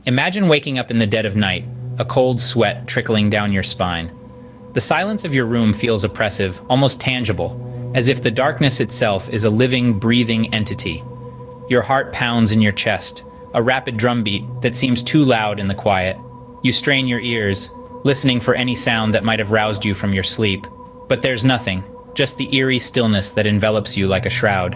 Imagine waking up in the dead of night, a cold sweat trickling down your spine. The silence of your room feels oppressive, almost tangible, as if the darkness itself is a living, breathing entity. Your heart pounds in your chest, a rapid drumbeat that seems too loud in the quiet. You strain your ears, listening for any sound that might have roused you from your sleep. But there's nothing, just the eerie stillness that envelops you like a shroud.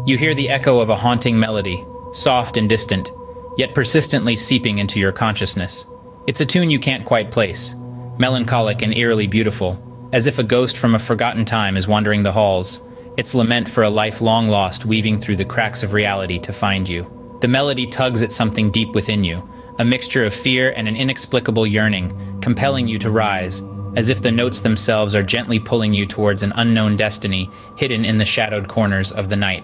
You hear the echo of a haunting melody, soft and distant, yet persistently seeping into your consciousness. It's a tune you can't quite place, melancholic and eerily beautiful, as if a ghost from a forgotten time is wandering the halls, its lament for a life long lost weaving through the cracks of reality to find you. The melody tugs at something deep within you, a mixture of fear and an inexplicable yearning, compelling you to rise, as if the notes themselves are gently pulling you towards an unknown destiny hidden in the shadowed corners of the night.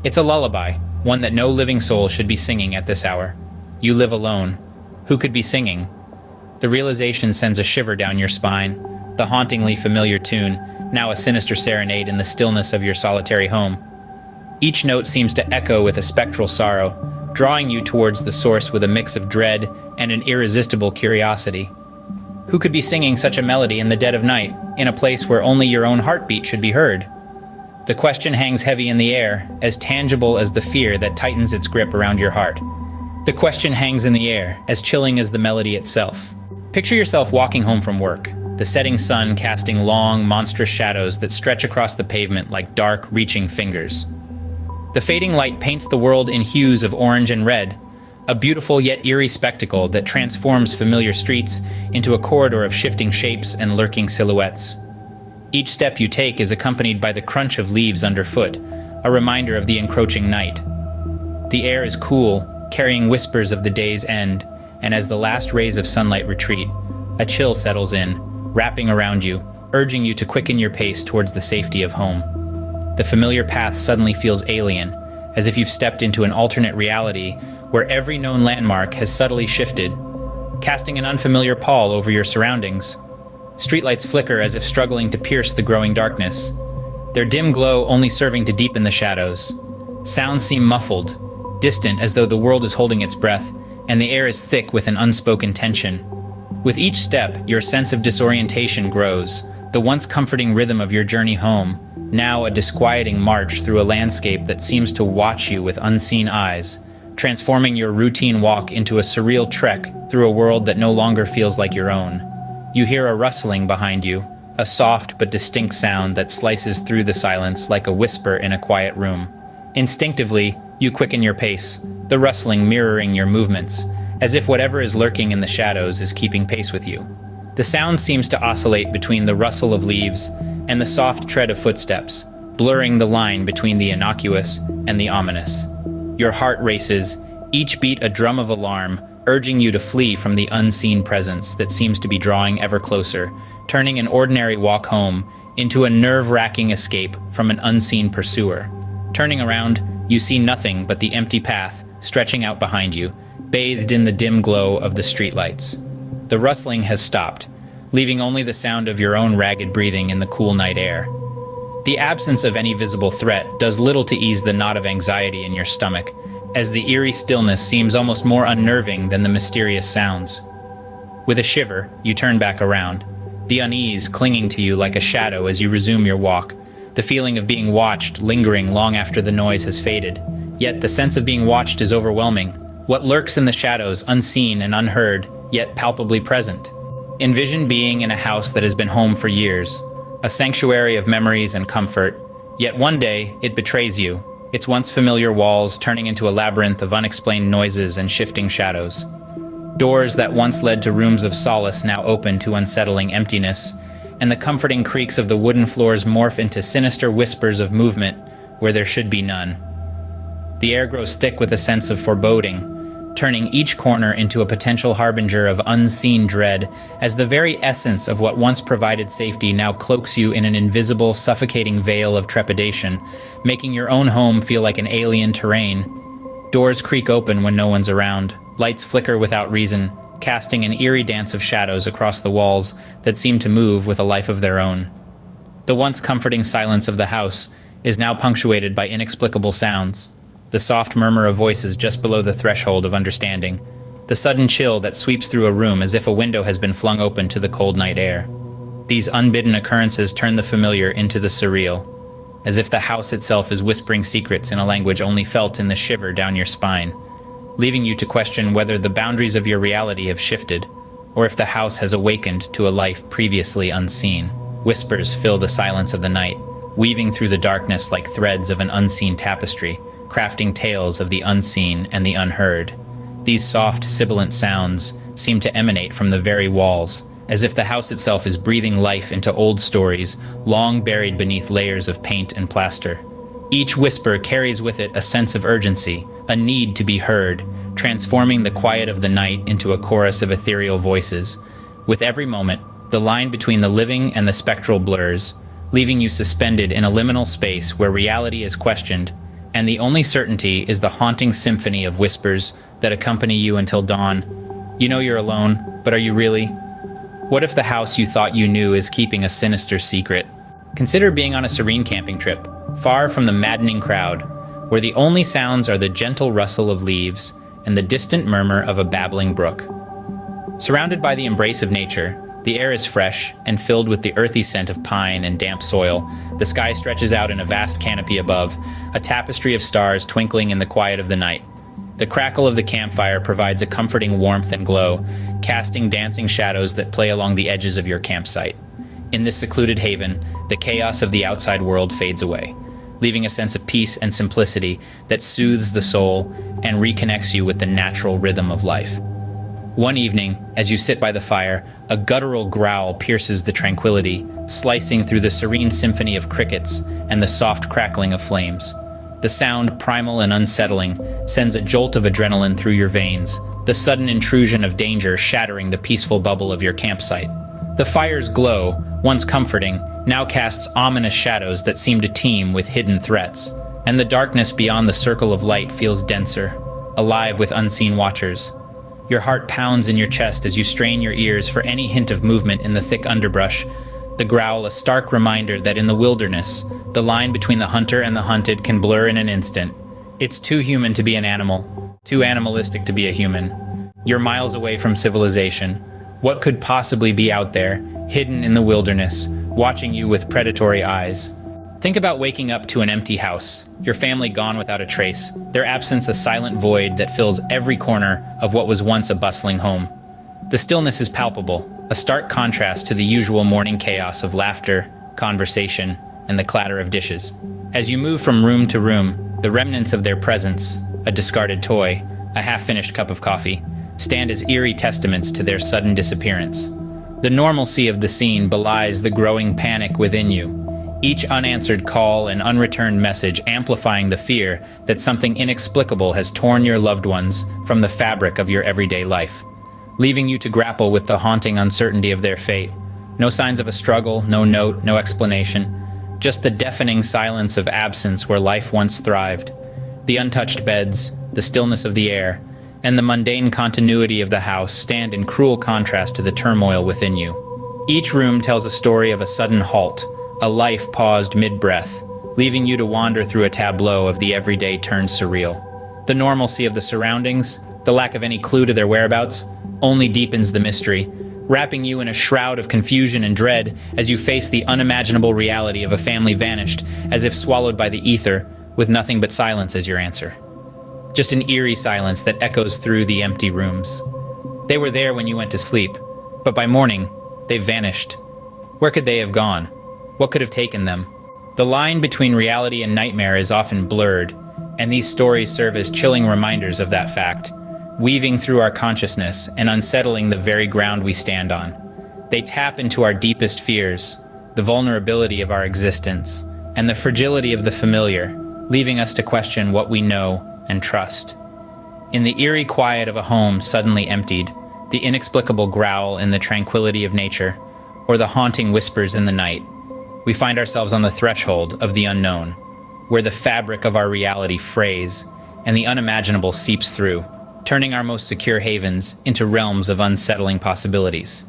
It's a lullaby, one that no living soul should be singing at this hour. You live alone. Who could be singing? The realization sends a shiver down your spine, the hauntingly familiar tune, now a sinister serenade in the stillness of your solitary home. Each note seems to echo with a spectral sorrow, drawing you towards the source with a mix of dread and an irresistible curiosity. Who could be singing such a melody in the dead of night, in a place where only your own heartbeat should be heard? The question hangs heavy in the air, as tangible as the fear that tightens its grip around your heart. The question hangs in the air, as chilling as the melody itself. Picture yourself walking home from work, the setting sun casting long, monstrous shadows that stretch across the pavement like dark, reaching fingers. The fading light paints the world in hues of orange and red, a beautiful yet eerie spectacle that transforms familiar streets into a corridor of shifting shapes and lurking silhouettes. Each step you take is accompanied by the crunch of leaves underfoot, a reminder of the encroaching night. The air is cool, carrying whispers of the day's end, and as the last rays of sunlight retreat, a chill settles in, wrapping around you, urging you to quicken your pace towards the safety of home. The familiar path suddenly feels alien, as if you've stepped into an alternate reality where every known landmark has subtly shifted, casting an unfamiliar pall over your surroundings. Streetlights flicker as if struggling to pierce the growing darkness, their dim glow only serving to deepen the shadows. Sounds seem muffled, distant as though the world is holding its breath, and the air is thick with an unspoken tension. With each step, your sense of disorientation grows, the once comforting rhythm of your journey home, now a disquieting march through a landscape that seems to watch you with unseen eyes, transforming your routine walk into a surreal trek through a world that no longer feels like your own. You hear a rustling behind you, a soft but distinct sound that slices through the silence like a whisper in a quiet room. Instinctively, you quicken your pace, the rustling mirroring your movements, as if whatever is lurking in the shadows is keeping pace with you. The sound seems to oscillate between the rustle of leaves and the soft tread of footsteps, blurring the line between the innocuous and the ominous. Your heart races, each beat a drum of alarm, urging you to flee from the unseen presence that seems to be drawing ever closer, turning an ordinary walk home into a nerve-wracking escape from an unseen pursuer. Turning around, you see nothing but the empty path stretching out behind you, bathed in the dim glow of the streetlights. The rustling has stopped, leaving only the sound of your own ragged breathing in the cool night air. The absence of any visible threat does little to ease the knot of anxiety in your stomach, as the eerie stillness seems almost more unnerving than the mysterious sounds. With a shiver, you turn back around, the unease clinging to you like a shadow as you resume your walk, the feeling of being watched lingering long after the noise has faded. Yet the sense of being watched is overwhelming. What lurks in the shadows, unseen and unheard, yet palpably present? Envision being in a house that has been home for years, a sanctuary of memories and comfort, yet one day it betrays you, its once familiar walls turning into a labyrinth of unexplained noises and shifting shadows. Doors that once led to rooms of solace now open to unsettling emptiness, and the comforting creaks of the wooden floors morph into sinister whispers of movement where there should be none. The air grows thick with a sense of foreboding, turning each corner into a potential harbinger of unseen dread, as the very essence of what once provided safety now cloaks you in an invisible, suffocating veil of trepidation, making your own home feel like an alien terrain. Doors creak open when no one's around, lights flicker without reason, casting an eerie dance of shadows across the walls that seem to move with a life of their own. The once comforting silence of the house is now punctuated by inexplicable sounds, the soft murmur of voices just below the threshold of understanding, the sudden chill that sweeps through a room as if a window has been flung open to the cold night air. These unbidden occurrences turn the familiar into the surreal, as if the house itself is whispering secrets in a language only felt in the shiver down your spine, leaving you to question whether the boundaries of your reality have shifted, or if the house has awakened to a life previously unseen. Whispers fill the silence of the night, weaving through the darkness like threads of an unseen tapestry, crafting tales of the unseen and the unheard. These soft, sibilant sounds seem to emanate from the very walls, as if the house itself is breathing life into old stories, long buried beneath layers of paint and plaster. Each whisper carries with it a sense of urgency, a need to be heard, transforming the quiet of the night into a chorus of ethereal voices. With every moment, the line between the living and the spectral blurs, leaving you suspended in a liminal space where reality is questioned, and the only certainty is the haunting symphony of whispers that accompany you until dawn. You know you're alone, but are you really? What if the house you thought you knew is keeping a sinister secret? Consider being on a serene camping trip, far from the maddening crowd, where the only sounds are the gentle rustle of leaves and the distant murmur of a babbling brook. Surrounded by the embrace of nature, the air is fresh and filled with the earthy scent of pine and damp soil. The sky stretches out in a vast canopy above, a tapestry of stars twinkling in the quiet of the night. The crackle of the campfire provides a comforting warmth and glow, casting dancing shadows that play along the edges of your campsite. In this secluded haven, the chaos of the outside world fades away, leaving a sense of peace and simplicity that soothes the soul and reconnects you with the natural rhythm of life. One evening, as you sit by the fire, a guttural growl pierces the tranquility, slicing through the serene symphony of crickets and the soft crackling of flames. The sound, primal and unsettling, sends a jolt of adrenaline through your veins, the sudden intrusion of danger shattering the peaceful bubble of your campsite. The fire's glow, once comforting, now casts ominous shadows that seem to teem with hidden threats, and the darkness beyond the circle of light feels denser, alive with unseen watchers. Your heart pounds in your chest as you strain your ears for any hint of movement in the thick underbrush, the growl a stark reminder that in the wilderness, the line between the hunter and the hunted can blur in an instant. It's too human to be an animal, too animalistic to be a human. You're miles away from civilization. What could possibly be out there, hidden in the wilderness, watching you with predatory eyes? Think about waking up to an empty house, your family gone without a trace, their absence a silent void that fills every corner of what was once a bustling home. The stillness is palpable, a stark contrast to the usual morning chaos of laughter, conversation, and the clatter of dishes. As you move from room to room, the remnants of their presence, a discarded toy, a half-finished cup of coffee, stand as eerie testaments to their sudden disappearance. The normalcy of the scene belies the growing panic within you, each unanswered call and unreturned message amplifying the fear that something inexplicable has torn your loved ones from the fabric of your everyday life, leaving you to grapple with the haunting uncertainty of their fate. No signs of a struggle, no note, no explanation, just the deafening silence of absence where life once thrived. The untouched beds, the stillness of the air, and the mundane continuity of the house stand in cruel contrast to the turmoil within you. Each room tells a story of a sudden halt, a life paused mid-breath, leaving you to wander through a tableau of the everyday turned surreal. The normalcy of the surroundings, the lack of any clue to their whereabouts, only deepens the mystery, wrapping you in a shroud of confusion and dread as you face the unimaginable reality of a family vanished, as if swallowed by the ether, with nothing but silence as your answer. Just an eerie silence that echoes through the empty rooms. They were there when you went to sleep, but by morning, they've vanished. Where could they have gone? What could have taken them? The line between reality and nightmare is often blurred, and these stories serve as chilling reminders of that fact, weaving through our consciousness and unsettling the very ground we stand on. They tap into our deepest fears, the vulnerability of our existence, and the fragility of the familiar, leaving us to question what we know and trust. In the eerie quiet of a home suddenly emptied, the inexplicable growl in the tranquility of nature, or the haunting whispers in the night, we find ourselves on the threshold of the unknown, where the fabric of our reality frays and the unimaginable seeps through, turning our most secure havens into realms of unsettling possibilities.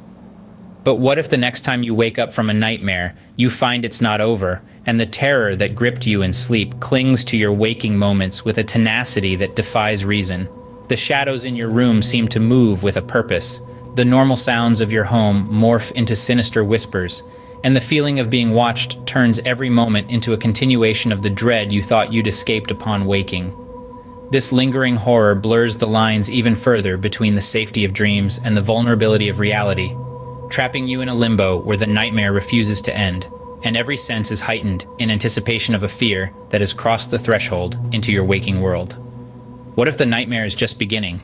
But what if the next time you wake up from a nightmare, you find it's not over, and the terror that gripped you in sleep clings to your waking moments with a tenacity that defies reason? The shadows in your room seem to move with a purpose. The normal sounds of your home morph into sinister whispers, and the feeling of being watched turns every moment into a continuation of the dread you thought you'd escaped upon waking. This lingering horror blurs the lines even further between the safety of dreams and the vulnerability of reality, trapping you in a limbo where the nightmare refuses to end, and every sense is heightened in anticipation of a fear that has crossed the threshold into your waking world. What if the nightmare is just beginning?